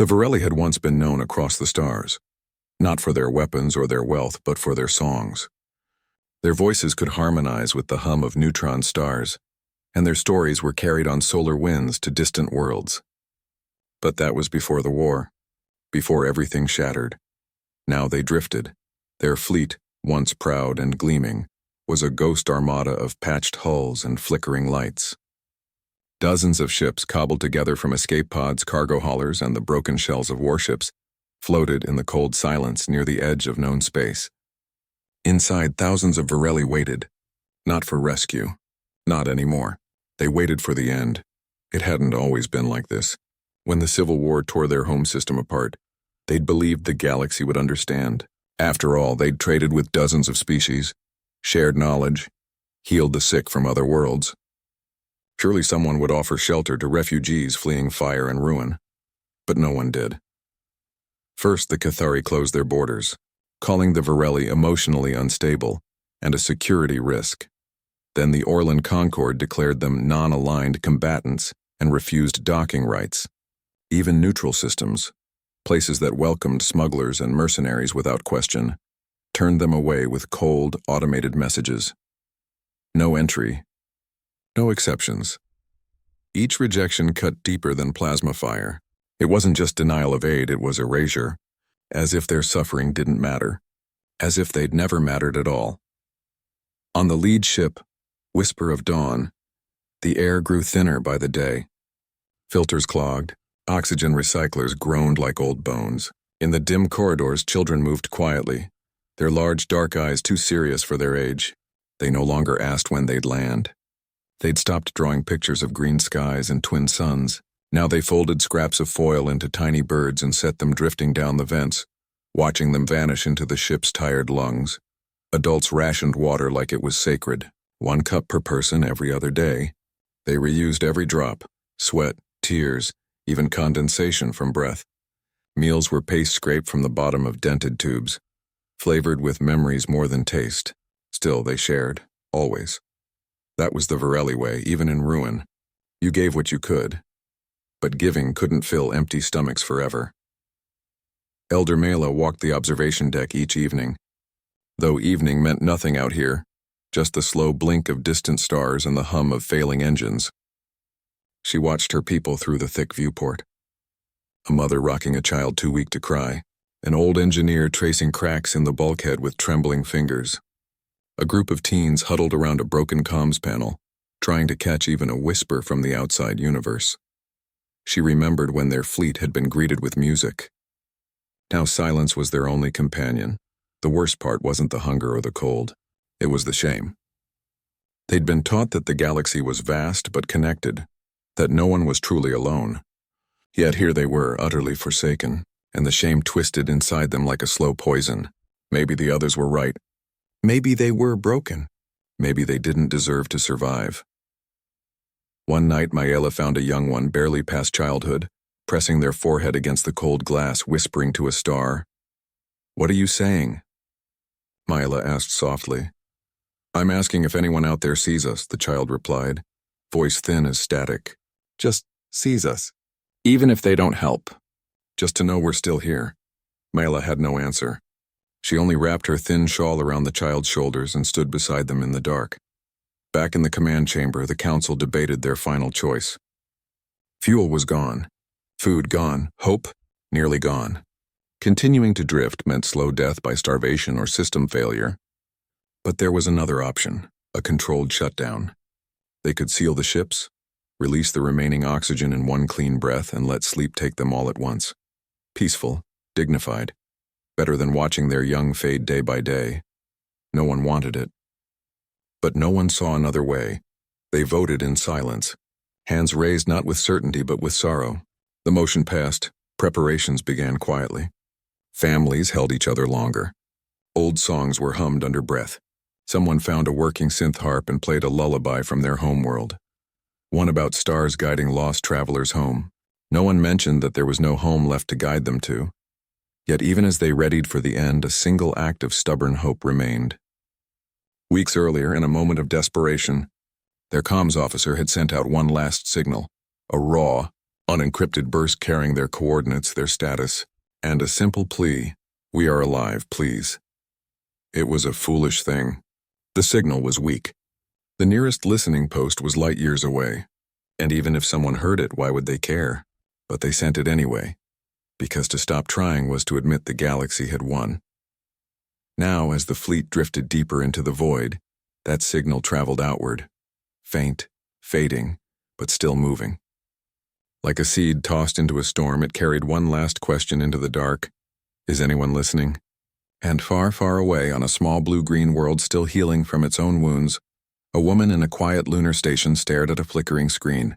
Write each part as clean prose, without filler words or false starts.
The Varelli had once been known across the stars, not for their weapons or their wealth, but for their songs. Their voices could harmonize with the hum of neutron stars, and their stories were carried on solar winds to distant worlds. But that was before the war, before everything shattered. Now they drifted. Their fleet, once proud and gleaming, was a ghost armada of patched hulls and flickering lights. Dozens of ships cobbled together from escape pods, cargo haulers, and the broken shells of warships floated in the cold silence near the edge of known space. Inside, thousands of Varelli waited, not for rescue, not anymore. They waited for the end. It hadn't always been like this. When the Civil War tore their home system apart, they'd believed the galaxy would understand. After all, they'd traded with dozens of species, shared knowledge, healed the sick from other worlds. Surely someone would offer shelter to refugees fleeing fire and ruin. But no one did. First, the Cathari closed their borders, calling the Varelli emotionally unstable and a security risk. Then the Orlan Concord declared them non-aligned combatants and refused docking rights. Even neutral systems, places that welcomed smugglers and mercenaries without question, turned them away with cold, automated messages. No entry. No exceptions. Each rejection cut deeper than plasma fire. It wasn't just denial of aid, it was erasure, as if their suffering didn't matter, as if they'd never mattered at all. On the lead ship, Whisper of Dawn, the air grew thinner by the day. Filters clogged, oxygen recyclers groaned like old bones. In the dim corridors, children moved quietly, their large dark eyes too serious for their age. They no longer asked when they'd land. They'd stopped drawing pictures of green skies and twin suns. Now they folded scraps of foil into tiny birds and set them drifting down the vents, watching them vanish into the ship's tired lungs. Adults rationed water like it was sacred, 1 cup per person every other day. They reused every drop, sweat, tears, even condensation from breath. Meals were paste scraped from the bottom of dented tubes, flavored with memories more than taste. Still, they shared, always. That was the Varelli way, even in ruin. You gave what you could, but giving couldn't fill empty stomachs forever. Elder Mela walked the observation deck each evening. Though evening meant nothing out here, just the slow blink of distant stars and the hum of failing engines. She watched her people through the thick viewport. A mother rocking a child too weak to cry, an old engineer tracing cracks in the bulkhead with trembling fingers. A group of teens huddled around a broken comms panel, trying to catch even a whisper from the outside universe. She remembered when their fleet had been greeted with music. Now silence was their only companion. The worst part wasn't the hunger or the cold. It was the shame. They'd been taught that the galaxy was vast but connected, that no one was truly alone. Yet here they were, utterly forsaken, and the shame twisted inside them like a slow poison. Maybe the others were right. Maybe they were broken. Maybe they didn't deserve to survive. One night, Mayela found a young one barely past childhood, pressing their forehead against the cold glass, whispering to a star. "What are you saying?" Mayela asked softly. "I'm asking if anyone out there sees us," the child replied, voice thin as static. "Just sees us. Even if they don't help. Just to know we're still here." Mayela had no answer. She only wrapped her thin shawl around the child's shoulders and stood beside them in the dark. Back in the command chamber, the council debated their final choice. Fuel was gone. Food gone. Hope nearly gone. Continuing to drift meant slow death by starvation or system failure. But there was another option, a controlled shutdown. They could seal the ships, release the remaining oxygen in one clean breath, and let sleep take them all at once. Peaceful, dignified. Better than watching their young fade day by day. No one wanted it. But no one saw another way. They voted in silence, hands raised not with certainty but with sorrow. The motion passed. Preparations began quietly. Families held each other longer. Old songs were hummed under breath. Someone found a working synth harp and played a lullaby from their homeworld. One about stars guiding lost travelers home. No one mentioned that there was no home left to guide them to. Yet even as they readied for the end, a single act of stubborn hope remained. Weeks earlier, in a moment of desperation, their comms officer had sent out one last signal, a raw, Unencrypted burst carrying their coordinates, their status, and a simple plea, "We are alive, please." It was a foolish thing. The signal was weak. The nearest listening post was light years away. And even if someone heard it, why would they care? But they sent it anyway, because to stop trying was to admit the galaxy had won. Now, as the fleet drifted deeper into the void, that signal traveled outward, faint, fading, but still moving. Like a seed tossed into a storm, it carried one last question into the dark. Is anyone listening? And far, far away on a small blue-green world still healing from its own wounds, a woman in a quiet lunar station stared at a flickering screen.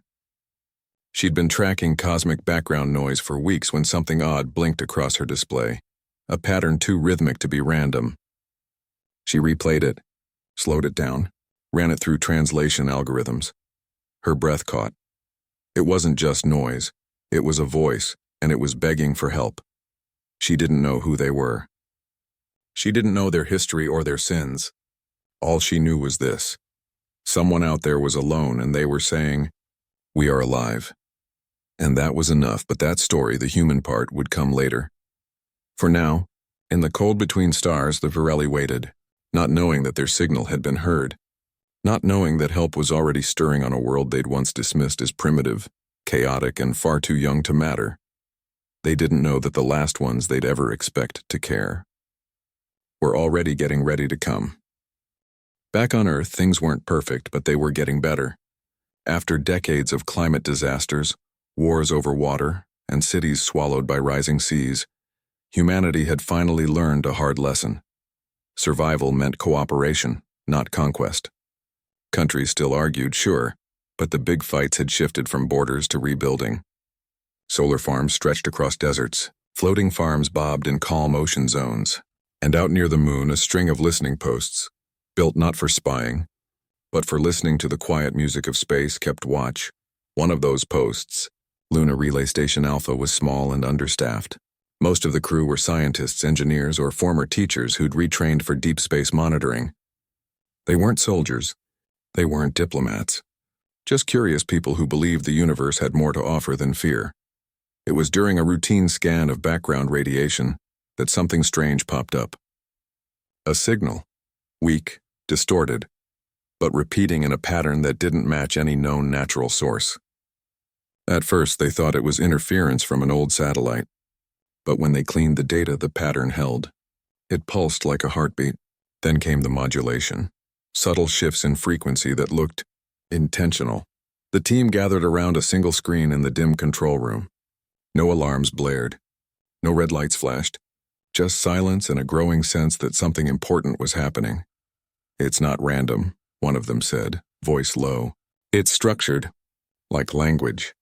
She'd been tracking cosmic background noise for weeks when something odd blinked across her display, a pattern too rhythmic to be random. She replayed it, slowed it down, ran it through translation algorithms. Her breath caught. It wasn't just noise, it was a voice, and it was begging for help. She didn't know who they were. She didn't know their history or their sins. All she knew was this. Someone out there was alone, and they were saying, "We are alive." And that was enough, but that story, the human part, would come later. For now, in the cold between stars, the Varelli waited, not knowing that their signal had been heard, not knowing that help was already stirring on a world they'd once dismissed as primitive, chaotic, and far too young to matter. They didn't know that the last ones they'd ever expect to care were already getting ready to come. Back on Earth, things weren't perfect, but they were getting better. After decades of climate disasters, wars over water, and cities swallowed by rising seas, humanity had finally learned a hard lesson. Survival meant cooperation, not conquest. Countries still argued, sure, but the big fights had shifted from borders to rebuilding. Solar farms stretched across deserts, floating farms bobbed in calm ocean zones, and out near the moon a string of listening posts, built not for spying, but for listening to the quiet music of space, kept watch. One of those posts, Luna Relay Station Alpha, was small and understaffed. Most of the crew were scientists, engineers, or former teachers who'd retrained for deep space monitoring. They weren't soldiers. They weren't diplomats. Just curious people who believed the universe had more to offer than fear. It was during a routine scan of background radiation that something strange popped up. A signal, weak, distorted, but repeating in a pattern that didn't match any known natural source. At first, they thought it was interference from an old satellite, but when they cleaned the data, the pattern held. It pulsed like a heartbeat. Then came the modulation, subtle shifts in frequency that looked intentional. The team gathered around a single screen in the dim control room. No alarms blared. No red lights flashed. Just silence and a growing sense that something important was happening. "It's not random," one of them said, voice low. "It's structured, like language."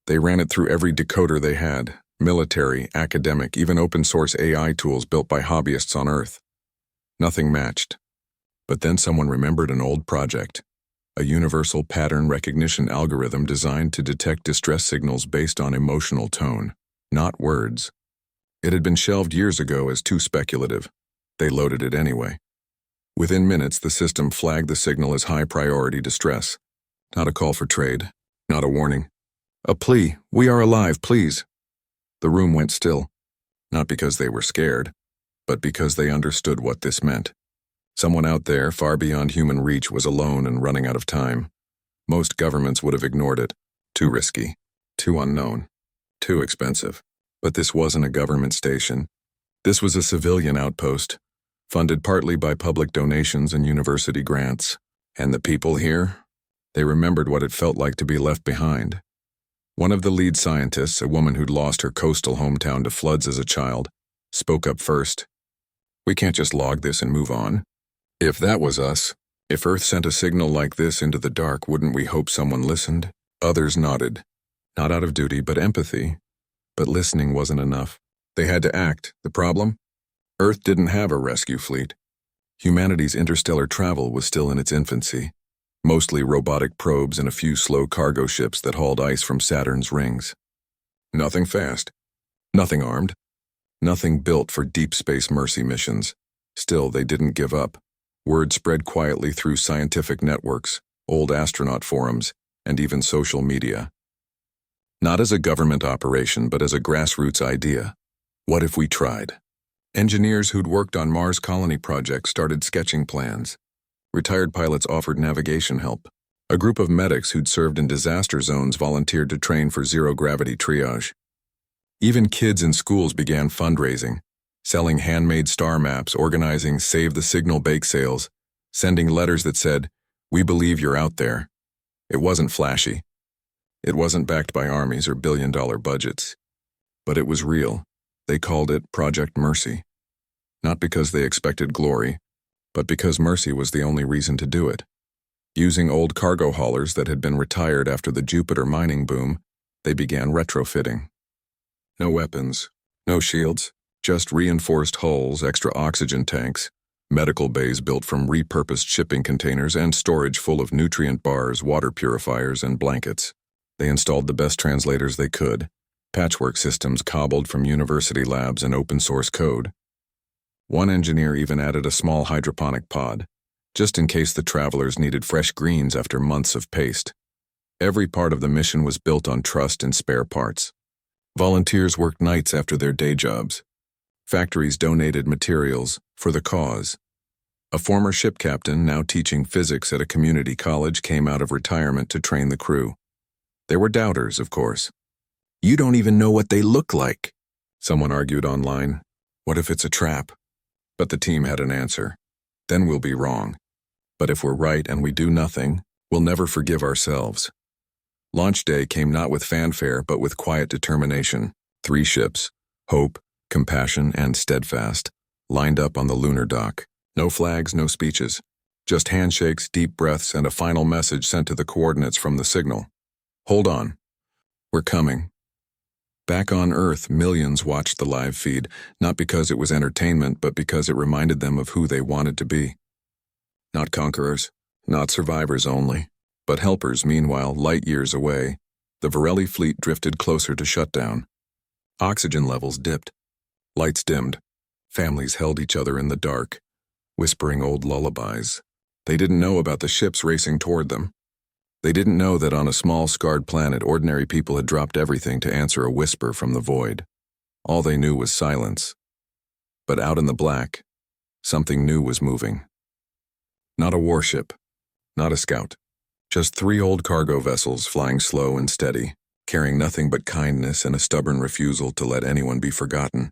They ran it through every decoder they had, military, academic, even open-source AI tools built by hobbyists on Earth. Nothing matched. But then someone remembered an old project, a universal pattern recognition algorithm designed to detect distress signals based on emotional tone, not words. It had been shelved years ago as too speculative. They loaded it anyway. Within minutes, the system flagged the signal as high-priority distress. Not a call for trade, not a warning. A plea, "We are alive, please." The room went still, not because they were scared, but because they understood what this meant. Someone out there, far beyond human reach, was alone and running out of time. Most governments would have ignored it. Too risky, too unknown, too expensive. But this wasn't a government station. This was a civilian outpost, funded partly by public donations and university grants. And the people here? They remembered what it felt like to be left behind. One of the lead scientists, a woman who'd lost her coastal hometown to floods as a child, spoke up first. "We can't just log this and move on. If that was us, if Earth sent a signal like this into the dark, wouldn't we hope someone listened?" Others nodded, not out of duty, but empathy. But listening wasn't enough. They had to act. The problem? Earth didn't have a rescue fleet. Humanity's interstellar travel was still in its infancy. Mostly robotic probes and a few slow cargo ships that hauled ice from Saturn's rings. Nothing fast. Nothing armed. Nothing built for deep space mercy missions. Still, they didn't give up. Word spread quietly through scientific networks, old astronaut forums, and even social media. Not as a government operation, but as a grassroots idea. What if we tried? Engineers who'd worked on Mars colony projects started sketching plans. Retired pilots offered navigation help. A group of medics who'd served in disaster zones volunteered to train for zero-gravity triage. Even kids in schools began fundraising, selling handmade star maps, organizing Save the Signal bake sales, sending letters that said, "We believe you're out there." It wasn't flashy. It wasn't backed by armies or billion-dollar budgets. But it was real. They called it Project Mercy. Not because they expected glory, but because mercy was the only reason to do it. Using old cargo haulers that had been retired after the Jupiter mining boom, they began retrofitting. No weapons, no shields, just reinforced hulls, extra oxygen tanks, medical bays built from repurposed shipping containers, and storage full of nutrient bars, water purifiers, and blankets. They installed the best translators they could, patchwork systems cobbled from university labs and open-source code. One engineer even added a small hydroponic pod, just in case the travelers needed fresh greens after months of paste. Every part of the mission was built on trust and spare parts. Volunteers worked nights after their day jobs. Factories donated materials for the cause. A former ship captain, now teaching physics at a community college, came out of retirement to train the crew. There were doubters, of course. "You don't even know what they look like," someone argued online. "What if it's a trap?" But the team had an answer. Then we'll be wrong. But if we're right and we do nothing, we'll never forgive ourselves. Launch day came not with fanfare, but with quiet determination. 3 ships, Hope, Compassion, and Steadfast, lined up on the lunar dock. No flags, no speeches. Just handshakes, deep breaths, and a final message sent to the coordinates from the signal. "Hold on. We're coming." Back on Earth, millions watched the live feed, not because it was entertainment, but because it reminded them of who they wanted to be. Not conquerors, not survivors only, but helpers. Meanwhile, light years away, the Varelli fleet drifted closer to shutdown. Oxygen levels dipped. Lights dimmed. Families held each other in the dark, whispering old lullabies. They didn't know about the ships racing toward them. They didn't know that on a small, scarred planet, ordinary people had dropped everything to answer a whisper from the void. All they knew was silence. But out in the black, something new was moving. Not a warship, not a scout. Just 3 old cargo vessels flying slow and steady, carrying nothing but kindness and a stubborn refusal to let anyone be forgotten.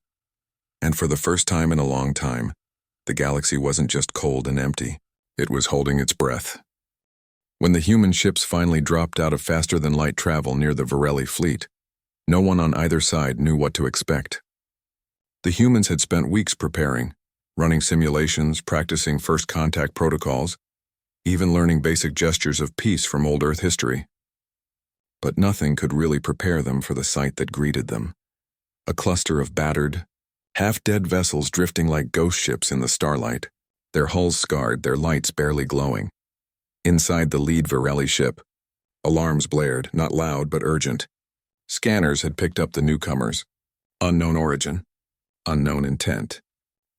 And for the first time in a long time, the galaxy wasn't just cold and empty. It was holding its breath. When the human ships finally dropped out of faster-than-light travel near the Varelli fleet, no one on either side knew what to expect. The humans had spent weeks preparing, running simulations, practicing first contact protocols, even learning basic gestures of peace from old Earth history. But nothing could really prepare them for the sight that greeted them. A cluster of battered, half-dead vessels drifting like ghost ships in the starlight, their hulls scarred, their lights barely glowing. Inside the lead Varelli ship, alarms blared, not loud but urgent. Scanners had picked up the newcomers. Unknown origin, unknown intent.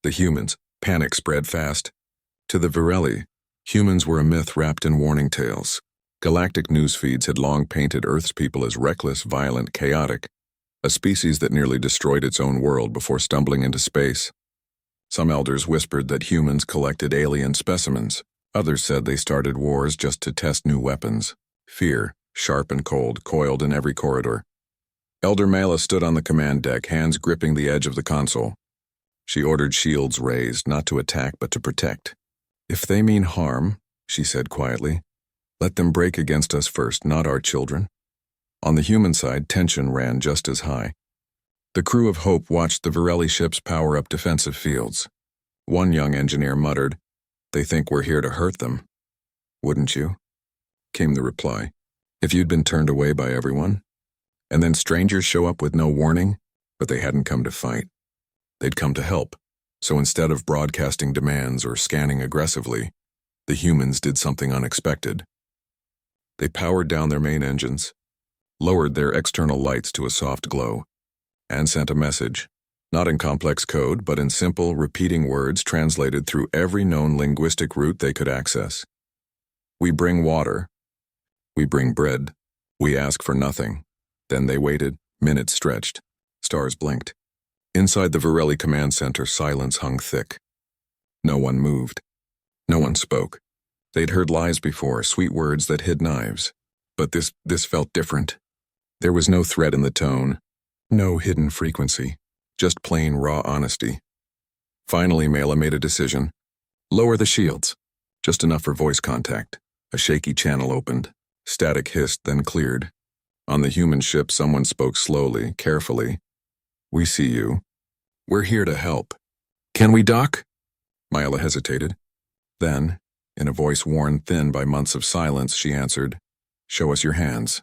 The humans, panic spread fast. To the Varelli, humans were a myth wrapped in warning tales. Galactic news feeds had long painted Earth's people as reckless, violent, chaotic, a species that nearly destroyed its own world before stumbling into space. Some elders whispered that humans collected alien specimens. Others said they started wars just to test new weapons. Fear, sharp and cold, coiled in every corridor. Elder Mela stood on the command deck, hands gripping the edge of the console. She ordered shields raised, not to attack but to protect. "If they mean harm," she said quietly, "let them break against us first, not our children." On the human side, tension ran just as high. The crew of Hope watched the Varelli ships power up defensive fields. One young engineer muttered, "They think we're here to hurt them." "Wouldn't you?" came the reply. "If you'd been turned away by everyone, and then strangers show up with no warning, but they hadn't come to fight. They'd come to help. So instead of broadcasting demands or scanning aggressively, the humans did something unexpected. They powered down their main engines, lowered their external lights to a soft glow, and sent a message. Not in complex code, but in simple, repeating words translated through every known linguistic route they could access. "We bring water. We bring bread. We ask for nothing. Then they waited, minutes stretched, stars blinked. Inside the Varelli command center, silence hung thick. No one moved. No one spoke. They'd heard lies before, sweet words that hid knives. But this felt different. There was no threat in the tone, no hidden frequency, just plain raw honesty. Finally, Mela made a decision. Lower the shields. Just enough for voice contact. A shaky channel opened. Static hissed, then cleared. On the human ship, someone spoke slowly, carefully. We see you. We're here to help. Can we dock? Mila hesitated. Then, in a voice worn thin by months of silence, she answered, Show us your hands.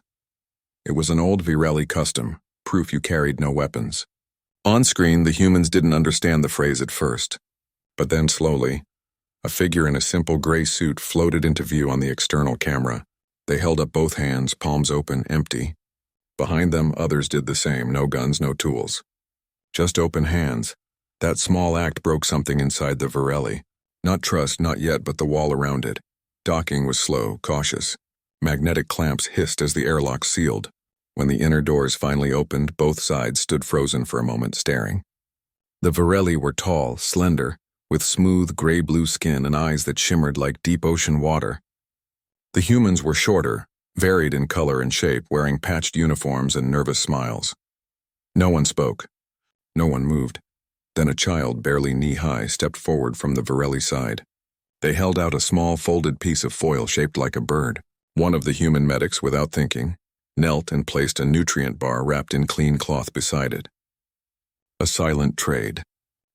It was an old Virelli custom, proof you carried no weapons. On screen, the humans didn't understand the phrase at first. But then slowly, a figure in a simple gray suit floated into view on the external camera. They held up both hands, palms open, empty. Behind them, others did the same, no guns, no tools. Just open hands. That small act broke something inside the Varelli. Not trust, not yet, but the wall around it. Docking was slow, cautious. Magnetic clamps hissed as the airlock sealed. When the inner doors finally opened, both sides stood frozen for a moment, staring. The Varelli were tall, slender, with smooth gray-blue skin and eyes that shimmered like deep ocean water. The humans were shorter, varied in color and shape, wearing patched uniforms and nervous smiles. No one spoke. No one moved. Then a child, barely knee-high, stepped forward from the Varelli side. They held out a small folded piece of foil shaped like a bird. One of the human medics, without thinking, knelt and placed a nutrient bar wrapped in clean cloth beside it. A silent trade.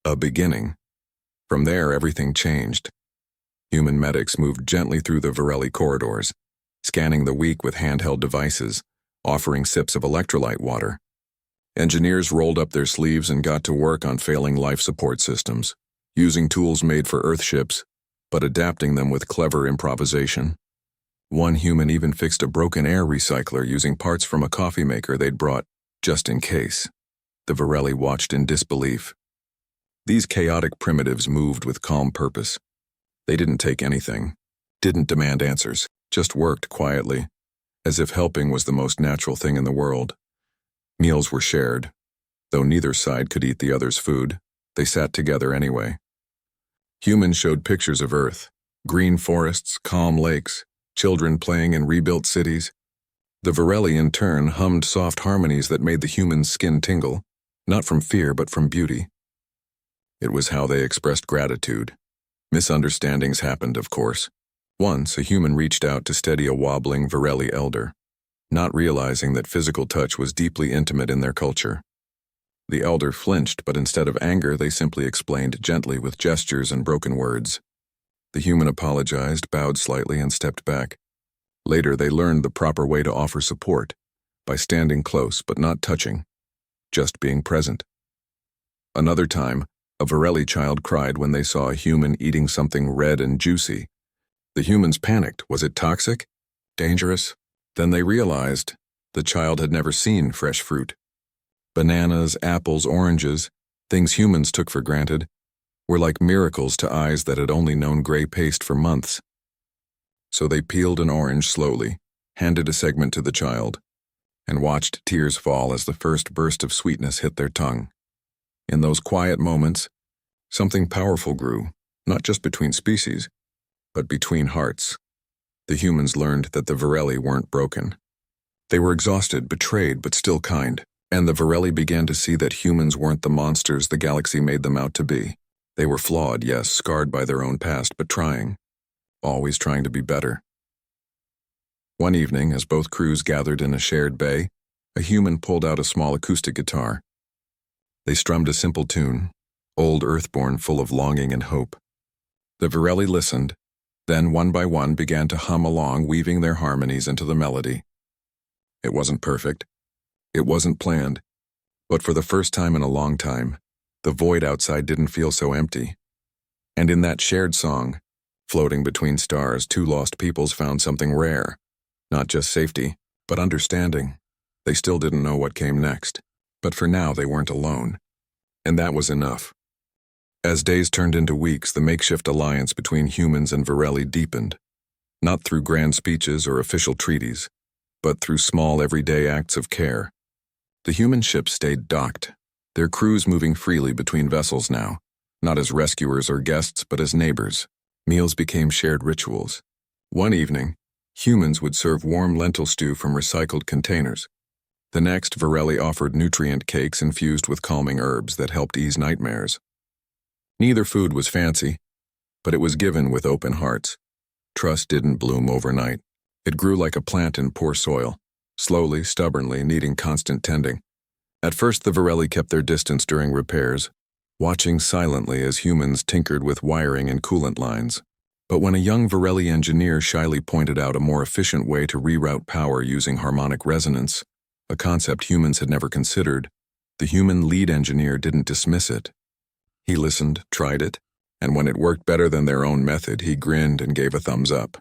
A beginning. From there, everything changed. Human medics moved gently through the Varelli corridors, scanning the weak with handheld devices, offering sips of electrolyte water. Engineers rolled up their sleeves and got to work on failing life support systems, using tools made for Earth ships, but adapting them with clever improvisation. One human even fixed a broken air recycler using parts from a coffee maker they'd brought, just in case. The Varelli watched in disbelief. These chaotic primitives moved with calm purpose. They didn't take anything, didn't demand answers, just worked quietly, as if helping was the most natural thing in the world. Meals were shared. Though neither side could eat the other's food, they sat together anyway. Humans showed pictures of Earth, green forests, calm lakes, children playing in rebuilt cities. The Varelli, in turn, hummed soft harmonies that made the human's skin tingle, not from fear but from beauty. It was how they expressed gratitude. Misunderstandings happened, of course. Once, a human reached out to steady a wobbling Varelli elder, not realizing that physical touch was deeply intimate in their culture. The elder flinched, but instead of anger, they simply explained gently with gestures and broken words. The human apologized, bowed slightly, and stepped back. Later, they learned the proper way to offer support, by standing close but not touching, just being present. Another time, a Varelli child cried when they saw a human eating something red and juicy. The humans panicked. Was it toxic? Dangerous? Then they realized the child had never seen fresh fruit. Bananas, apples, oranges, things humans took for granted, were like miracles to eyes that had only known gray paste for months. So they peeled an orange slowly, handed a segment to the child, and watched tears fall as the first burst of sweetness hit their tongue. In those quiet moments, something powerful grew, not just between species, but between hearts. The humans learned that the Varelli weren't broken. They were exhausted, betrayed, but still kind. And the Varelli began to see that humans weren't the monsters the galaxy made them out to be. They were flawed, yes, scarred by their own past, but trying. Always trying to be better. One evening, as both crews gathered in a shared bay, a human pulled out a small acoustic guitar. They strummed a simple tune, old earthborn, full of longing and hope. The Varelli listened, then one by one began to hum along, weaving their harmonies into the melody. It wasn't perfect. It wasn't planned. But for the first time in a long time, the void outside didn't feel so empty. And in that shared song, floating between stars, two lost peoples found something rare. Not just safety, but understanding. They still didn't know what came next. But for now, they weren't alone. And that was enough. As days turned into weeks, the makeshift alliance between humans and Varelli deepened. Not through grand speeches or official treaties, but through small everyday acts of care. The human ships stayed docked, their crews moving freely between vessels now, not as rescuers or guests but as neighbors. Meals became shared rituals. One evening, humans would serve warm lentil stew from recycled containers. The next, Varelli offered nutrient cakes infused with calming herbs that helped ease nightmares. Neither food was fancy, but it was given with open hearts. Trust didn't bloom overnight. It grew like a plant in poor soil, slowly, stubbornly, needing constant tending. At first, the Varelli kept their distance during repairs, watching silently as humans tinkered with wiring and coolant lines. But when a young Varelli engineer shyly pointed out a more efficient way to reroute power using harmonic resonance, a concept humans had never considered, the human lead engineer didn't dismiss it. He listened, tried it, and when it worked better than their own method, he grinned and gave a thumbs up.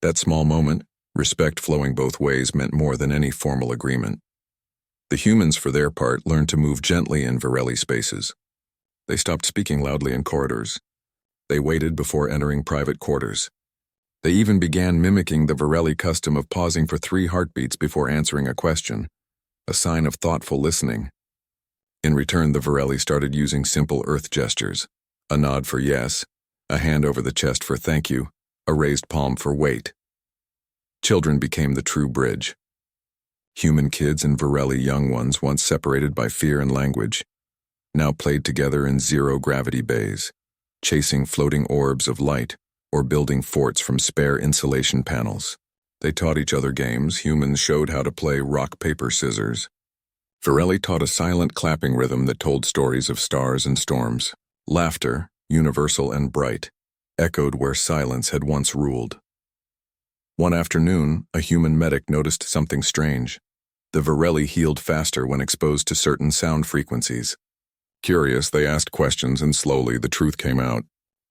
That small moment, respect flowing both ways, meant more than any formal agreement. The humans, for their part, learned to move gently in Varelli spaces. They stopped speaking loudly in corridors. They waited before entering private quarters. They even began mimicking the Varelli custom of pausing for 3 heartbeats before answering a question, a sign of thoughtful listening. In return, the Varelli started using simple earth gestures, a nod for yes, a hand over the chest for thank you, a raised palm for wait. Children became the true bridge. Human kids and Varelli young ones, once separated by fear and language, now played together in zero-gravity bays, chasing floating orbs of light or building forts from spare insulation panels. They taught each other games. Humans showed how to play rock, paper, scissors. Varelli taught a silent clapping rhythm that told stories of stars and storms. Laughter, universal and bright, echoed where silence had once ruled. One afternoon, a human medic noticed something strange. The Varelli healed faster when exposed to certain sound frequencies. Curious, they asked questions and slowly the truth came out.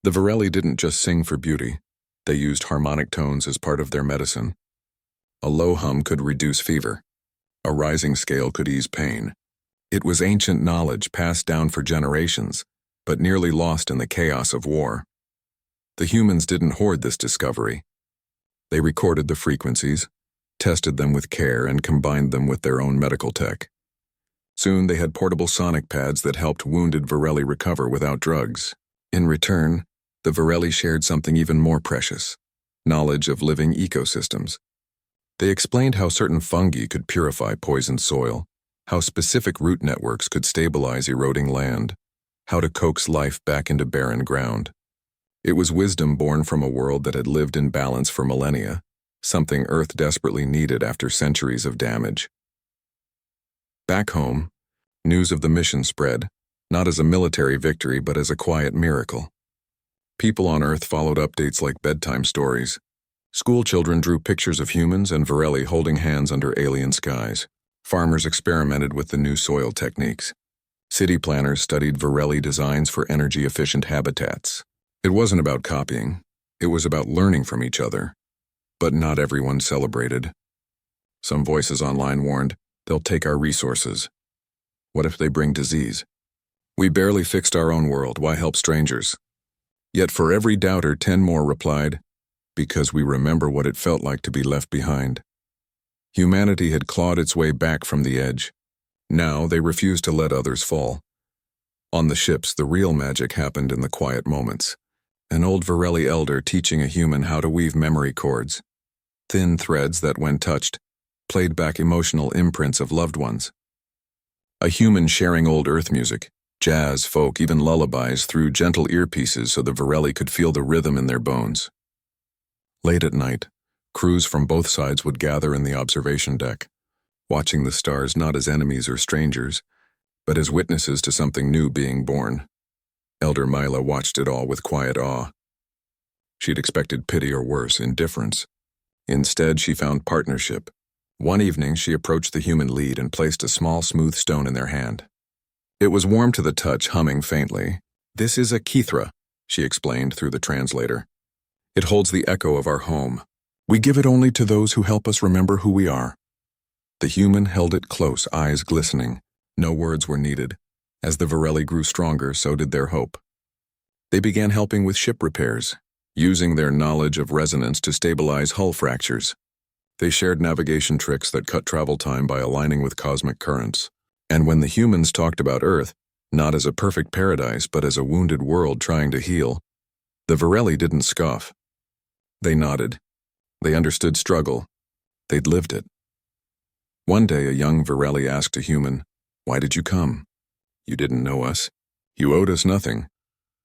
The Varelli didn't just sing for beauty. They used harmonic tones as part of their medicine. A low hum could reduce fever. A rising scale could ease pain. It was ancient knowledge passed down for generations, but nearly lost in the chaos of war. The humans didn't hoard this discovery. They recorded the frequencies, tested them with care, and combined them with their own medical tech. Soon they had portable sonic pads that helped wounded Varelli recover without drugs. In return, the Varelli shared something even more precious: knowledge of living ecosystems. They explained how certain fungi could purify poisoned soil, how specific root networks could stabilize eroding land, how to coax life back into barren ground. It was wisdom born from a world that had lived in balance for millennia, something Earth desperately needed after centuries of damage. Back home, news of the mission spread, not as a military victory but as a quiet miracle. People on Earth followed updates like bedtime stories. School children drew pictures of humans and Varelli holding hands under alien skies. Farmers experimented with the new soil techniques. City planners studied Varelli designs for energy-efficient habitats. It wasn't about copying. It was about learning from each other. But not everyone celebrated. Some voices online warned, "They'll take our resources. What if they bring disease? We barely fixed our own world. Why help strangers?" Yet for every doubter, 10 more replied, "Because we remember what it felt like to be left behind." Humanity had clawed its way back from the edge. Now they refused to let others fall. On the ships, the real magic happened in the quiet moments. An old Varelli elder teaching a human how to weave memory cords. Thin threads that, when touched, played back emotional imprints of loved ones. A human sharing old Earth music, jazz, folk, even lullabies through gentle earpieces so the Varelli could feel the rhythm in their bones. Late at night, crews from both sides would gather in the observation deck, watching the stars not as enemies or strangers, but as witnesses to something new being born. Elder Mila watched it all with quiet awe. She'd expected pity or worse, indifference. Instead, she found partnership. One evening, she approached the human lead and placed a small, smooth stone in their hand. It was warm to the touch, humming faintly. "This is a kithra," she explained through the translator. "It holds the echo of our home. We give it only to those who help us remember who we are." The human held it close, eyes glistening. No words were needed. As the Varelli grew stronger, so did their hope. They began helping with ship repairs, using their knowledge of resonance to stabilize hull fractures. They shared navigation tricks that cut travel time by aligning with cosmic currents. And when the humans talked about Earth, not as a perfect paradise but as a wounded world trying to heal, the Varelli didn't scoff. They nodded. They understood struggle. They'd lived it. One day a young Varelli asked a human, "Why did you come? You didn't know us. You owed us nothing."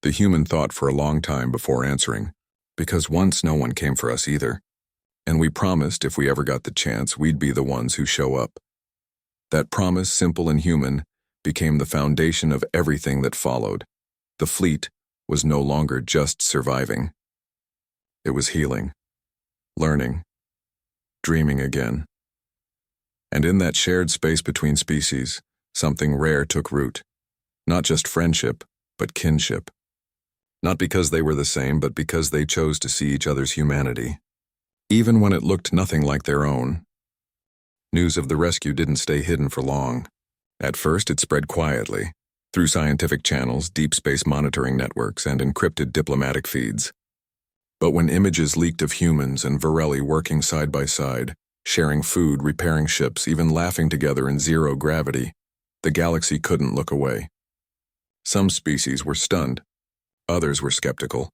The human thought for a long time before answering, "Because once no one came for us either. And we promised if we ever got the chance, we'd be the ones who show up." That promise, simple and human, became the foundation of everything that followed. The fleet was no longer just surviving. It was healing, learning, dreaming again. And in that shared space between species, something rare took root. Not just friendship, but kinship. Not because they were the same, but because they chose to see each other's humanity, even when it looked nothing like their own. News of the rescue didn't stay hidden for long. At first, it spread quietly, through scientific channels, deep space monitoring networks, and encrypted diplomatic feeds. But when images leaked of humans and Varelli working side by side, sharing food, repairing ships, even laughing together in zero gravity, the galaxy couldn't look away. Some species were stunned. Others were skeptical.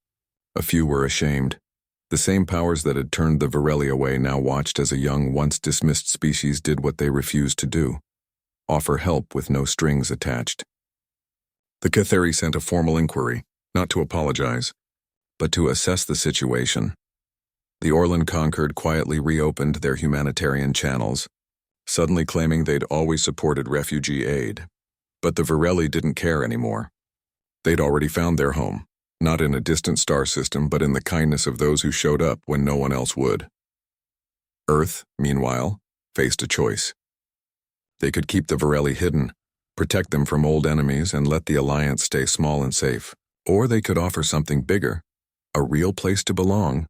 A few were ashamed. The same powers that had turned the Varelli away now watched as a young, once dismissed species did what they refused to do: offer help with no strings attached. The Catheri sent a formal inquiry, not to apologize, but to assess the situation. The Orlan Conquered quietly reopened their humanitarian channels, suddenly claiming they'd always supported refugee aid. But the Varelli didn't care anymore. They'd already found their home, not in a distant star system, but in the kindness of those who showed up when no one else would. Earth, meanwhile, faced a choice. They could keep the Varelli hidden, protect them from old enemies, and let the Alliance stay small and safe. Or they could offer something bigger, a real place to belong.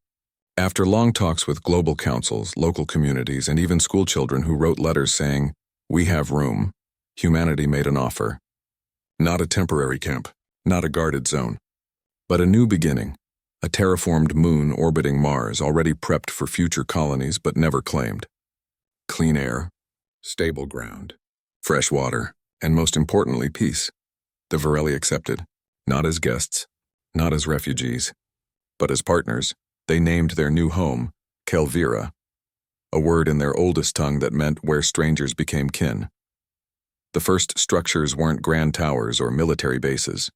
After long talks with global councils, local communities, and even schoolchildren who wrote letters saying, "We have room," humanity made an offer. Not a temporary camp, not a guarded zone, but a new beginning, a terraformed moon orbiting Mars already prepped for future colonies but never claimed. Clean air, stable ground, fresh water, and most importantly, peace. The Varelli accepted, not as guests, not as refugees, but as partners. They named their new home Kelvira, a word in their oldest tongue that meant where strangers became kin. The first structures weren't grand towers or military bases.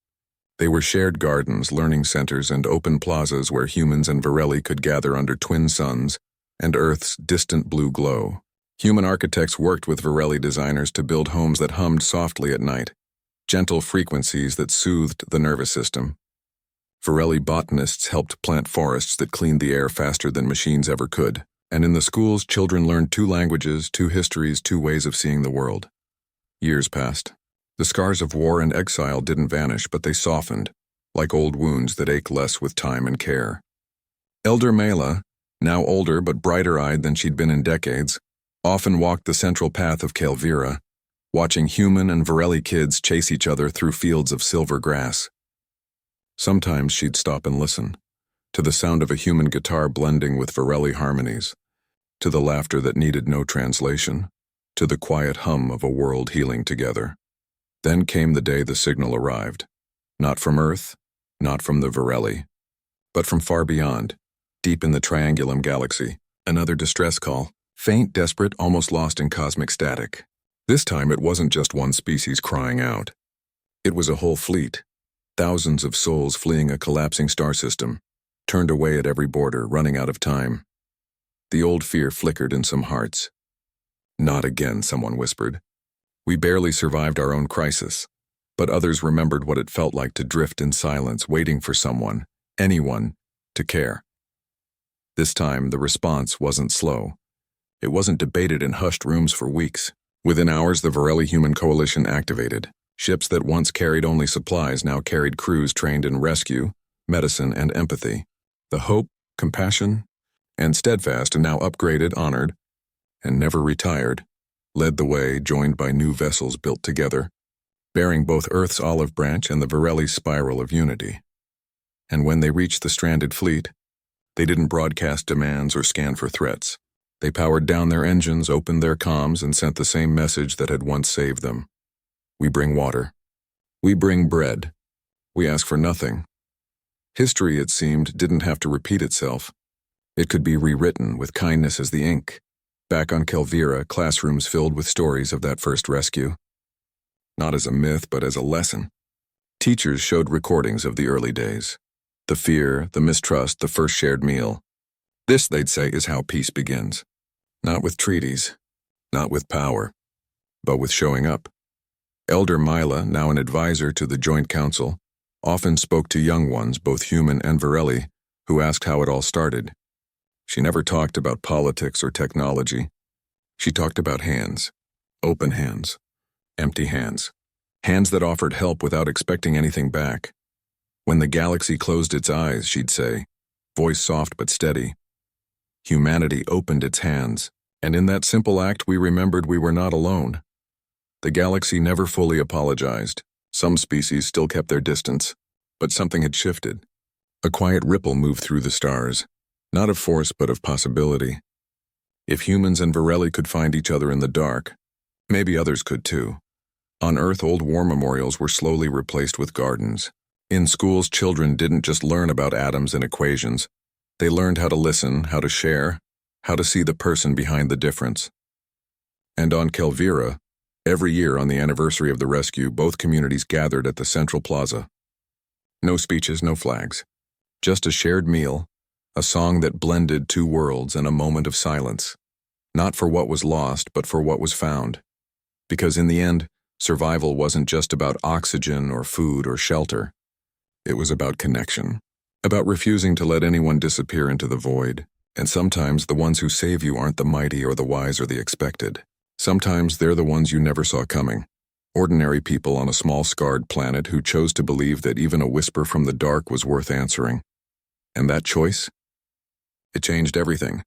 They were shared gardens, learning centers, and open plazas where humans and Varelli could gather under twin suns and Earth's distant blue glow. Human architects worked with Varelli designers to build homes that hummed softly at night, gentle frequencies that soothed the nervous system. Varelli botanists helped plant forests that cleaned the air faster than machines ever could. And in the schools, children learned 2 languages, 2 histories, 2 ways of seeing the world. Years passed. The scars of war and exile didn't vanish, but they softened, like old wounds that ache less with time and care. Elder Mela, now older but brighter-eyed than she'd been in decades, often walked the central path of Kelvira, watching human and Varelli kids chase each other through fields of silver grass. Sometimes she'd stop and listen, to the sound of a human guitar blending with Varelli harmonies, to the laughter that needed no translation, to the quiet hum of a world healing together. Then came the day the signal arrived, not from Earth, not from the Varelli, but from far beyond, deep in the Triangulum galaxy, another distress call, faint, desperate, almost lost in cosmic static. This time it wasn't just one species crying out. It was a whole fleet. Thousands of souls fleeing a collapsing star system, turned away at every border, running out of time. The old fear flickered in some hearts. "Not again," someone whispered. "We barely survived our own crisis," but others remembered what it felt like to drift in silence, waiting for someone, anyone, to care. This time, the response wasn't slow. It wasn't debated in hushed rooms for weeks. Within hours, the Varelli Human Coalition activated. Ships that once carried only supplies now carried crews trained in rescue, medicine, and empathy. The hope, compassion, and steadfast and now upgraded, honored, and never retired, led the way, joined by new vessels built together, bearing both Earth's olive branch and the Varelli's spiral of unity. And when they reached the stranded fleet, they didn't broadcast demands or scan for threats. They powered down their engines, opened their comms, and sent the same message that had once saved them. We bring water. We bring bread. We ask for nothing. History, it seemed, didn't have to repeat itself. It could be rewritten with kindness as the ink. Back on Kelvira, classrooms filled with stories of that first rescue. Not as a myth, but as a lesson. Teachers showed recordings of the early days. The fear, the mistrust, the first shared meal. This, they'd say, is how peace begins. Not with treaties, not with power, but with showing up. Elder Mila, now an advisor to the Joint Council, often spoke to young ones, both human and Varelli, who asked how it all started. She never talked about politics or technology. She talked about hands, open hands, empty hands, hands that offered help without expecting anything back. When the galaxy closed its eyes, she'd say, voice soft but steady, humanity opened its hands, and in that simple act we remembered we were not alone. The galaxy never fully apologized. Some species still kept their distance, but something had shifted. A quiet ripple moved through the stars, not of force but of possibility. If humans and Varelli could find each other in the dark, maybe others could too. On Earth, old war memorials were slowly replaced with gardens. In schools, children didn't just learn about atoms and equations. They learned how to listen, how to share, how to see the person behind the difference. And on Kelvira, every year on the anniversary of the rescue, both communities gathered at the central plaza. No speeches, no flags. Just a shared meal, a song that blended two worlds, and a moment of silence. Not for what was lost, but for what was found. Because in the end, survival wasn't just about oxygen or food or shelter. It was about connection, about refusing to let anyone disappear into the void. And sometimes the ones who save you aren't the mighty or the wise or the expected. Sometimes they're the ones you never saw coming. Ordinary people on a small scarred planet who chose to believe that even a whisper from the dark was worth answering. And that choice? It changed everything.